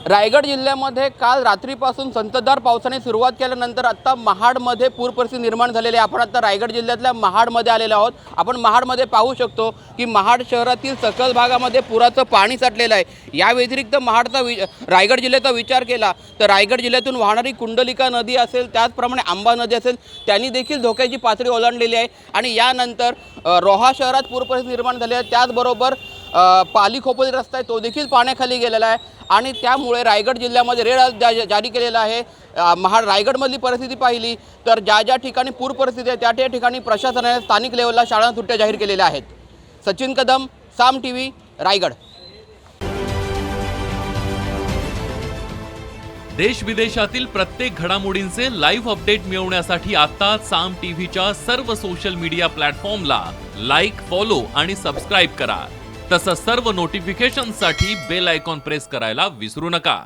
रायगड जिल्ह्यामध्ये काल रात्रीपासून संततधार पावसाने सुरुवात केल्यानंतर आता महाडमध्ये पूर परिस्थिती निर्माण झालेली आहे। आपण आता रायगड जिल्ह्यातल्या महाडमध्ये आलेलो आहोत। आपण महाडमध्ये पाहू शकतो की महाड शहरातील सकल भागामध्ये पुराचं पाणी साठलेलं आहे। या व्यतिरिक्त रायगड जिल्ह्याचा विचार केला तर रायगड जिल्ह्यातून वाहणारी कुंडलिका नदी असेल, त्याचप्रमाणे आंबा नदी असेल, त्यांनी देखील धोक्याची पातळी ओलांडलेली आहे। आणि यानंतर रोहा शहरात पूर परिस्थिती निर्माण झाली आहे। त्याचबरोबर पाली खोपोली रस्ता आहे तो देखील पाण्याखाली गेलेला आहे आणि त्यामुळे रायगड जिल्ह्यामध्ये रेड अलर्ट जारी केलेला आहे। रायगडमधली परिस्थिती पाहिली तर ज्या ठिकाणी पूर परिस्थिती आहे त्या ठिकाणी प्रशासनाने स्थानिक लेवलला शाळांना सुट्ट्या जाहीर केलेल्या आहेत। सचिन कदम, साम टीव्ही, रायगड। देश विदेशातील प्रत्येक घडामोडींचे लाईव्ह अपडेट मिळवण्यासाठी आता साम टीव्हीच्या सर्व सोशल मीडिया प्लॅटफॉर्मला लाईक, फॉलो आणि सबस्क्राईब करा। तसंच सर्व नोटिफिकेशनसाठी बेल आयकॉन प्रेस करायला विसरू नका।